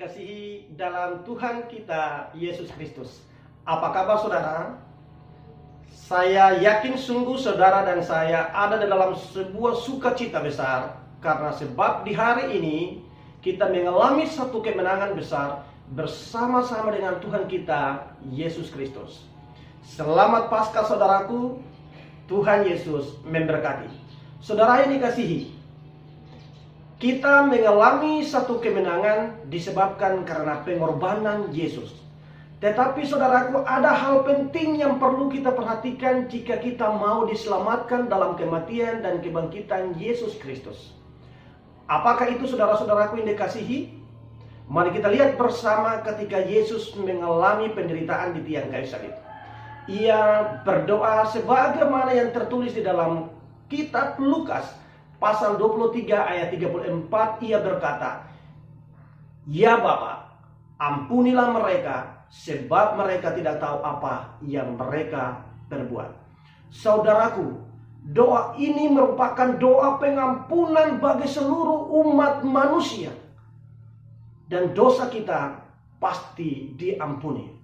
dikasihi dalam Tuhan kita Yesus Kristus. Apa kabar saudara? Saya yakin sungguh saudara dan saya ada di dalam sebuah sukacita besar, karena sebab di hari ini kita mengalami satu kemenangan besar bersama-sama dengan Tuhan kita Yesus Kristus. Selamat Paskah saudaraku. Tuhan Yesus memberkati. Saudara yang dikasihi, kita mengalami satu kemenangan disebabkan karena pengorbanan Yesus. Tetapi saudaraku, ada hal penting yang perlu kita perhatikan jika kita mau diselamatkan dalam kematian dan kebangkitan Yesus Kristus. Apakah itu saudara-saudaraku yang dikasihi? Mari kita lihat bersama ketika Yesus mengalami penderitaan di tiang kayu salib. Ia berdoa sebagaimana yang tertulis di dalam kitab Lukas pasal 23 ayat 34. Ia berkata, "Ya Bapa, ampunilah mereka, sebab mereka tidak tahu apa yang mereka perbuat." Saudaraku, doa ini merupakan doa pengampunan bagi seluruh umat manusia. Dan dosa kita pasti diampuni.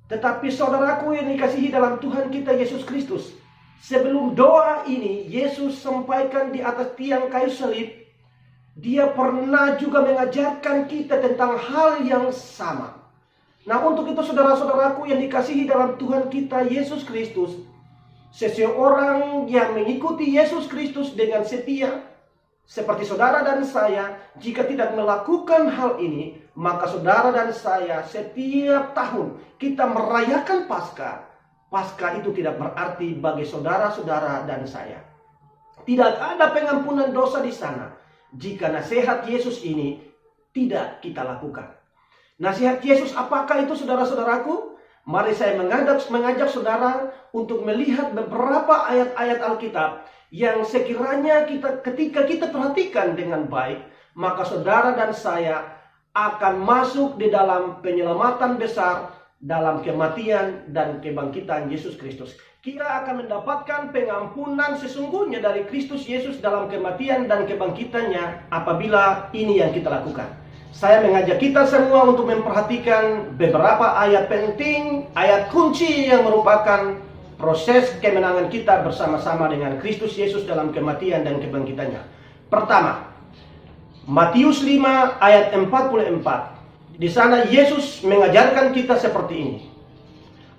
Tetapi saudaraku yang dikasihi dalam Tuhan kita Yesus Kristus, sebelum doa ini Yesus sampaikan di atas tiang kayu salib, Dia pernah juga mengajarkan kita tentang hal yang sama. Nah, untuk itu saudara-saudaraku yang dikasihi dalam Tuhan kita Yesus Kristus, seseorang yang mengikuti Yesus Kristus dengan setia seperti saudara dan saya, jika tidak melakukan hal ini, maka saudara dan saya setiap tahun kita merayakan Paskah. Paskah itu tidak berarti bagi saudara-saudara dan saya. Tidak ada pengampunan dosa di sana jika nasihat Yesus ini tidak kita lakukan. Nasihat Yesus apakah itu saudara-saudaraku? Mari saya mengajak saudara untuk melihat beberapa ayat-ayat Alkitab yang sekiranya ketika kita perhatikan dengan baik, maka saudara dan saya akan masuk di dalam penyelamatan besar dalam kematian dan kebangkitan Yesus Kristus. Kita akan mendapatkan pengampunan sesungguhnya dari Kristus Yesus dalam kematian dan kebangkitannya apabila ini yang kita lakukan. Saya mengajak kita semua untuk memperhatikan beberapa ayat penting, ayat kunci yang merupakan proses kemenangan kita bersama-sama dengan Kristus Yesus dalam kematian dan kebangkitannya. Pertama, Matius 5 ayat 44. Di sana Yesus mengajarkan kita seperti ini.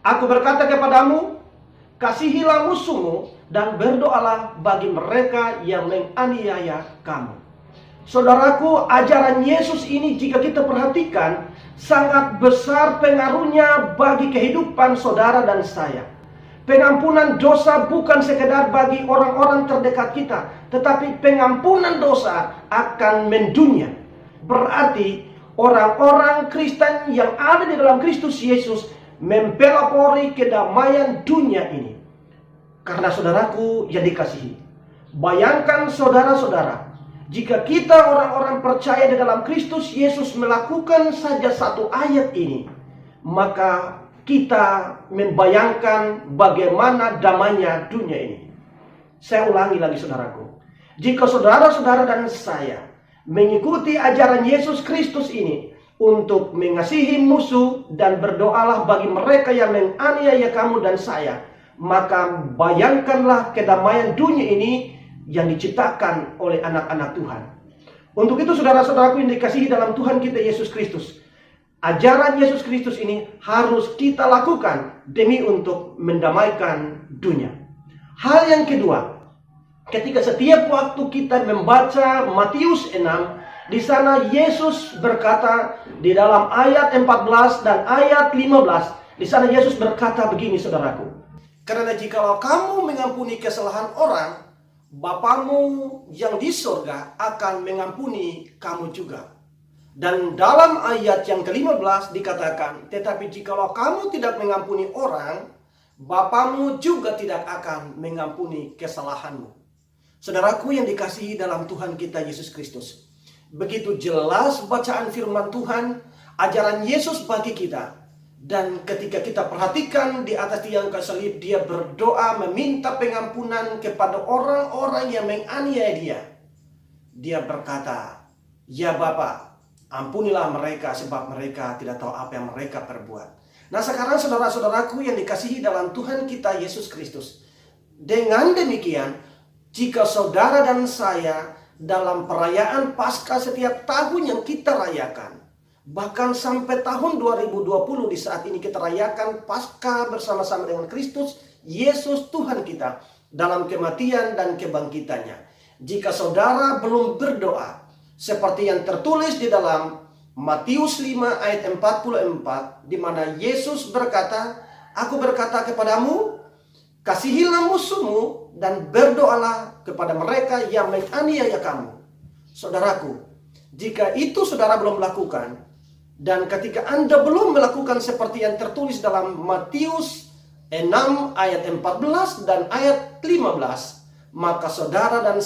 "Aku berkata kepadamu, kasihilah musuhmu dan berdoalah bagi mereka yang menganiaya kamu." Saudaraku, ajaran Yesus ini jika kita perhatikan sangat besar pengaruhnya bagi kehidupan saudara dan saya. Pengampunan dosa bukan sekedar bagi orang-orang terdekat kita, tetapi pengampunan dosa akan mendunia. Berarti orang-orang Kristen yang ada di dalam Kristus Yesus mempelopori kedamaian dunia ini. Karena saudaraku yang dikasihi, bayangkan saudara-saudara, jika kita orang-orang percaya di dalam Kristus Yesus melakukan saja satu ayat ini, maka kita membayangkan bagaimana damainya dunia ini. Saya ulangi lagi saudaraku. Jika saudara-saudara dan saya mengikuti ajaran Yesus Kristus ini untuk mengasihi musuh dan berdoalah bagi mereka yang menganiaya kamu dan saya, maka bayangkanlah kedamaian dunia ini yang diciptakan oleh anak-anak Tuhan. Untuk itu saudara-saudaraku yang dikasihi dalam Tuhan kita Yesus Kristus, ajaran Yesus Kristus ini harus kita lakukan demi untuk mendamaikan dunia. Hal yang kedua, ketika setiap waktu kita membaca Matius 6, di sana Yesus berkata di dalam ayat 14 dan ayat 15, di sana Yesus berkata begini saudaraku, "Karena jikalau kamu mengampuni kesalahan orang, Bapamu yang di surga akan mengampuni kamu juga." Dan dalam ayat yang ke-15 dikatakan, "Tetapi jikalau kamu tidak mengampuni orang, Bapamu juga tidak akan mengampuni kesalahanmu." Saudaraku yang dikasihi dalam Tuhan kita Yesus Kristus, begitu jelas bacaan firman Tuhan, ajaran Yesus bagi kita. Dan ketika kita perhatikan di atas tiang kayu salib, Dia berdoa meminta pengampunan kepada orang-orang yang menganiaya Dia. Dia berkata, "Ya Bapa, Ampunilah mereka sebab mereka tidak tahu apa yang mereka perbuat. Nah sekarang saudara-saudaraku yang dikasihi dalam Tuhan kita Yesus Kristus. Dengan demikian, jika saudara dan saya dalam perayaan Paskah setiap tahun yang kita rayakan, bahkan sampai tahun 2020 di saat ini kita rayakan Paskah bersama-sama dengan Kristus, Yesus Tuhan kita dalam kematian dan kebangkitannya. Jika saudara belum berdoa, seperti yang tertulis di dalam Matius 5 ayat 44, di mana Yesus berkata, "Aku berkata kepadamu, kasihilah musuhmu dan berdoalah kepada mereka yang menganiaya kamu." Saudaraku, jika itu saudara belum lakukan, dan ketika Anda belum melakukan seperti yang tertulis dalam Matius 6 ayat 14 dan ayat 15, maka saudara dan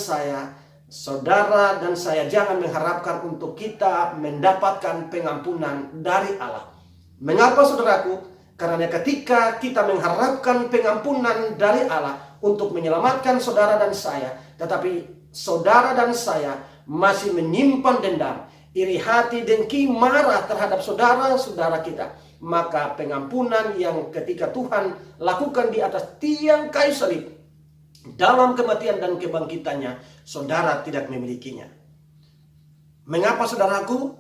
saya jangan mengharapkan untuk kita mendapatkan pengampunan dari Allah. Mengapa saudaraku? Karena ketika kita mengharapkan pengampunan dari Allah untuk menyelamatkan saudara dan saya, tetapi saudara dan saya masih menyimpan dendam, iri hati, dengki, marah terhadap saudara-saudara kita, maka pengampunan yang ketika Tuhan lakukan di atas tiang kayu salib dalam kematian dan kebangkitannya, saudara tidak memilikinya. Mengapa saudaraku?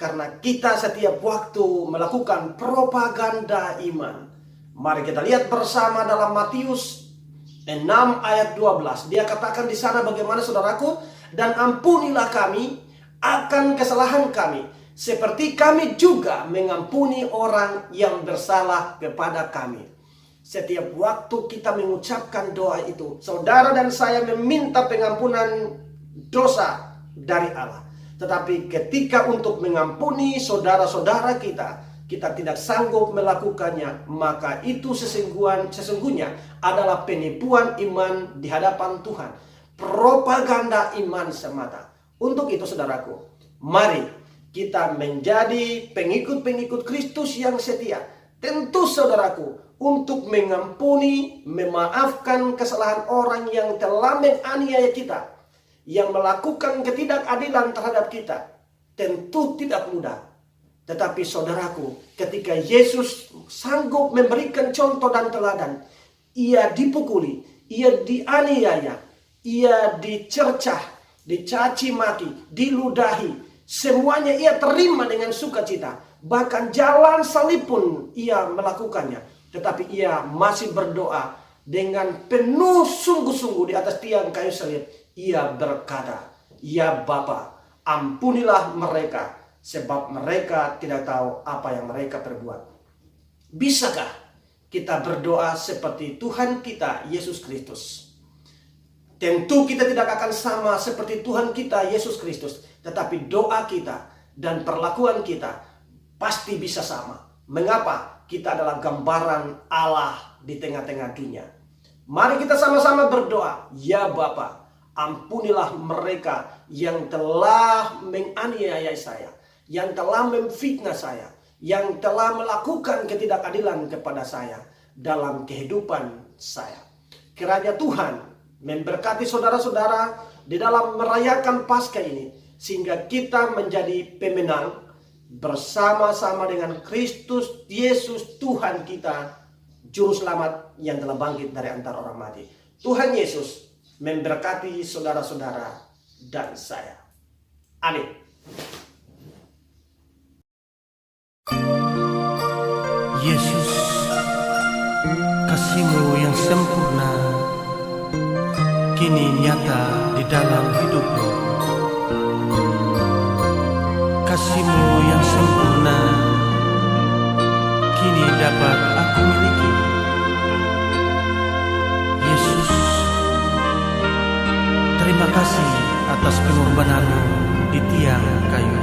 Karena kita setiap waktu melakukan propaganda iman. Mari kita lihat bersama dalam Matius 6 ayat 12. Dia katakan di sana bagaimana saudaraku? "Dan ampunilah kami akan kesalahan kami, seperti kami juga mengampuni orang yang bersalah kepada kami." Setiap waktu kita mengucapkan doa itu, saudara dan saya meminta pengampunan dosa dari Allah. Tetapi ketika untuk mengampuni saudara-saudara kita tidak sanggup melakukannya, maka itu sesungguhnya adalah penipuan iman di hadapan Tuhan. Propaganda iman semata. Untuk itu saudaraku, mari kita menjadi pengikut-pengikut Kristus yang setia. Tentu saudaraku, untuk mengampuni, memaafkan kesalahan orang yang telah menganiaya kita, yang melakukan ketidakadilan terhadap kita, tentu tidak mudah. Tetapi saudaraku, ketika Yesus sanggup memberikan contoh dan teladan, ia dipukuli, ia dianiaya, ia dicercah, dicaci maki, diludahi, semuanya ia terima dengan sukacita. Bahkan jalan salib pun ia melakukannya. Tetapi ia masih berdoa dengan penuh sungguh-sungguh di atas tiang kayu salib. Ia berkata, "Ya Bapa, ampunilah mereka, sebab mereka tidak tahu apa yang mereka perbuat." Bisakah kita berdoa seperti Tuhan kita Yesus Kristus? Tentu kita tidak akan sama seperti Tuhan kita Yesus Kristus, tetapi doa kita dan perlakuan kita pasti bisa sama. Mengapa? Kita adalah gambaran Allah di tengah-tengah dunia. Mari kita sama-sama berdoa. "Ya Bapa, ampunilah mereka yang telah menganiaya saya, yang telah memfitnah saya, yang telah melakukan ketidakadilan kepada saya dalam kehidupan saya." Kiranya Tuhan memberkati saudara-saudara di dalam merayakan Paskah ini, sehingga kita menjadi pemenang bersama-sama dengan Kristus Yesus Tuhan kita, Juru Selamat yang telah bangkit dari antara orang mati. Tuhan Yesus memberkati saudara-saudara dan saya. Amin. Yesus, kasih-Mu yang sempurna kini nyata di dalam hidupku. Kasih-Mu yang sempurna kini dapat aku miliki. Yesus, terima kasih atas pengorbanan-Mu di tiang kayu